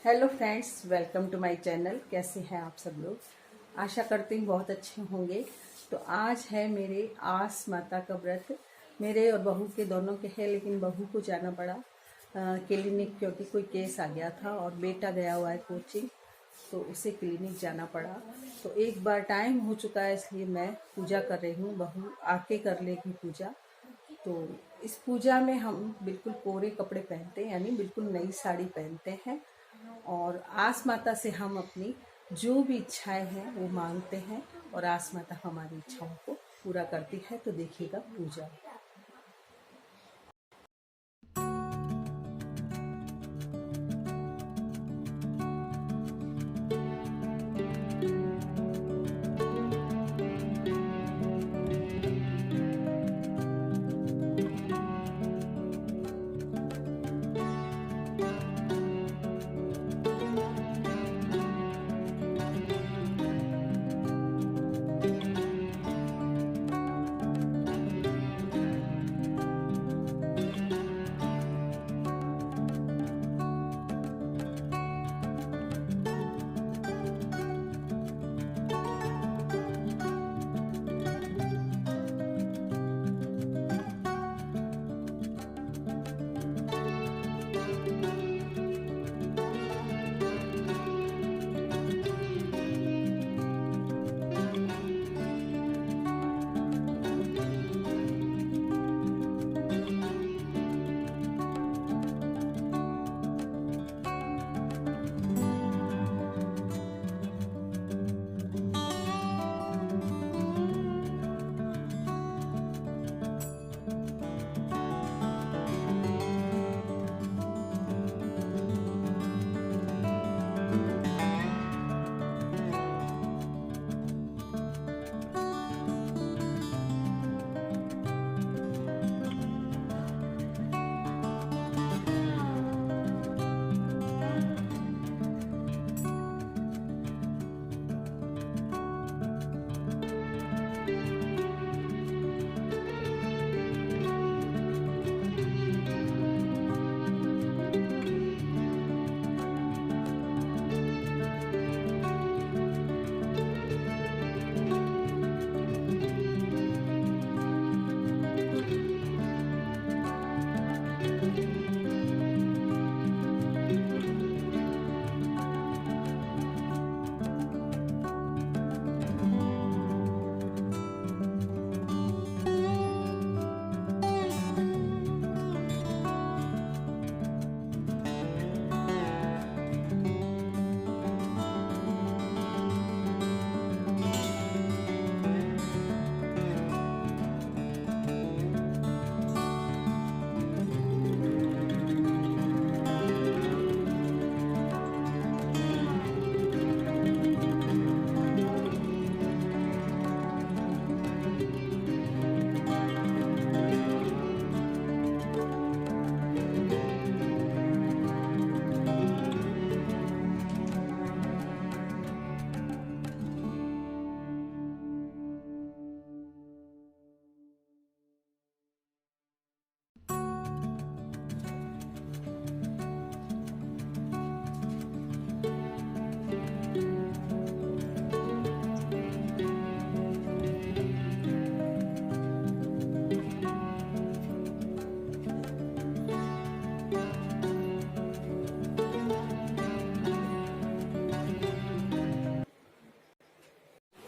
Hello friends, welcome to my channel. कैसे हैं आप सब लोग? आशा करती हूँ बहुत अच्छे होंगे। तो आज है मेरे आस माता का व्रत। मेरे और बहू के दोनों के है, लेकिन बहू को जाना पड़ा क्लिनिक, क्योंकि कोई केस आ गया था और बेटा गया हुआ है कोचिंग, तो उसे क्लिनिक जाना पड़ा। तो एक बार टाइम हो चुका है, इसलिए मैं पूजा कर रही हूँ। बहू आके कर लेगी पूजा। तो इस पूजा में हम बिल्कुल कोरे कपड़े पहनते हैं, यानी बिल्कुल नई साड़ी पहनते हैं, और आस माता से हम अपनी जो भी इच्छाएं हैं वो मांगते हैं, और आस माता हमारी इच्छाओं को पूरा करती है। तो देखिएगा पूजा।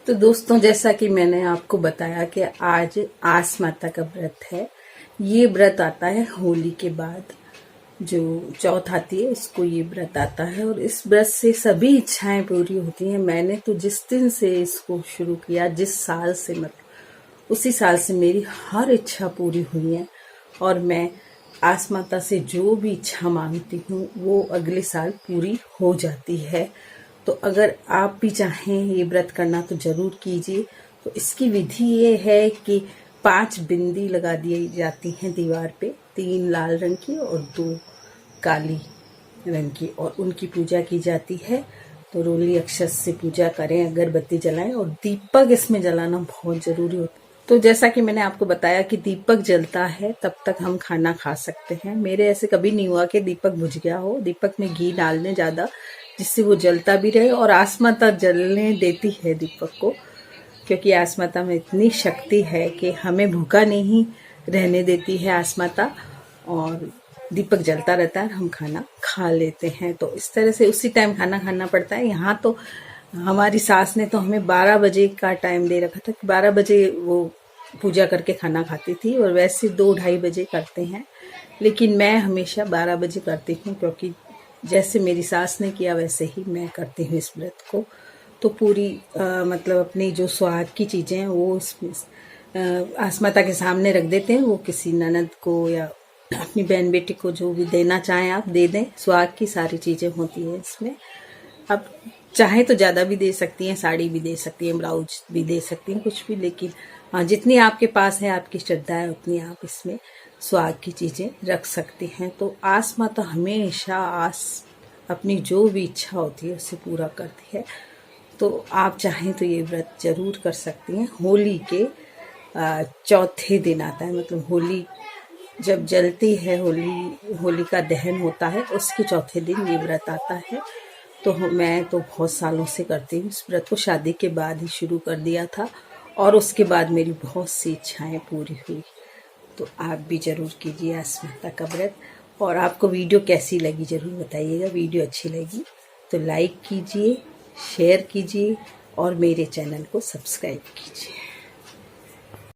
तो दोस्तों, जैसा कि मैंने आपको बताया कि आज आस माता का व्रत है। ये व्रत आता है होली के बाद, जो चौथ आती है, इसको ये व्रत आता है। और इस व्रत से सभी इच्छाएं पूरी होती हैं। मैंने तो जिस दिन से इसको शुरू किया, जिस साल से, मतलब उसी साल से मेरी हर इच्छा पूरी हुई है। और मैं आस माता से जो भी इच्छा मांगती हूँ वो अगले साल पूरी हो जाती है। तो अगर आप भी चाहें ये व्रत करना तो जरूर कीजिए। तो इसकी विधि ये है कि 5 बिंदी लगा दी जाती हैं दीवार पे, 3 लाल रंग की और 2 काली रंग की, और उनकी पूजा की जाती है। तो रोली अक्षत से पूजा करें, अगरबत्ती जलाएं, और दीपक इसमें जलाना बहुत जरूरी होता है। तो जैसा कि मैंने आपको बताया कि दीपक जलता है तब तक हम खाना खा सकते हैं। मेरे ऐसे कभी नहीं हुआ कि दीपक बुझ गया हो। दीपक में घी डालने ज़्यादा, जिससे वो जलता भी रहे, और आसमाता जलने देती है दीपक को, क्योंकि आसमाता में इतनी शक्ति है कि हमें भूखा नहीं रहने देती है आसमाता, और दीपक जलता रहता है, हम खाना खा लेते हैं। तो इस तरह से उसी टाइम खाना खाना पड़ता है। यहाँ तो हमारी सास ने तो हमें 12 बजे का टाइम दे रखा था कि 12 बजे वो पूजा करके खाना खाती थी, और वैसे 2-2:30 बजे करते हैं, लेकिन मैं हमेशा 12 बजे करती हूँ, क्योंकि जैसे मेरी सास ने किया वैसे ही मैं करती हूँ इस व्रत को। तो पूरी मतलब अपनी जो स्वाद की चीज़ें हैं वो इसमें आसमाता के सामने रख देते हैं। वो किसी ननद को या अपनी बहन बेटी को जो भी देना चाहें आप दे दें। स्वाद की सारी चीज़ें होती हैं इसमें। आप चाहे तो ज़्यादा भी दे सकती हैं, साड़ी भी दे सकती हैं, ब्लाउज भी दे सकती हैं, कुछ भी, लेकिन हाँ, जितनी आपके पास है, आपकी श्रद्धा है, उतनी आप इसमें स्वाद की चीज़ें रख सकती हैं। तो आस माता हमेशा अपनी जो भी इच्छा होती है उसे पूरा करती है। तो आप चाहें तो ये व्रत जरूर कर सकती हैं। होली के चौथे दिन आता है, मतलब होली जब जलती है, होली का दहन होता है, उसके चौथे दिन ये व्रत आता है। तो मैं तो बहुत सालों से करती हूँ इस व्रत को। शादी के बाद ही शुरू कर दिया था, और उसके बाद मेरी बहुत सी इच्छाएं पूरी हुई। तो आप भी ज़रूर कीजिए आसमाता का व्रत। और आपको वीडियो कैसी लगी ज़रूर बताइएगा। वीडियो अच्छी लगी तो लाइक कीजिए, शेयर कीजिए, और मेरे चैनल को सब्सक्राइब कीजिए।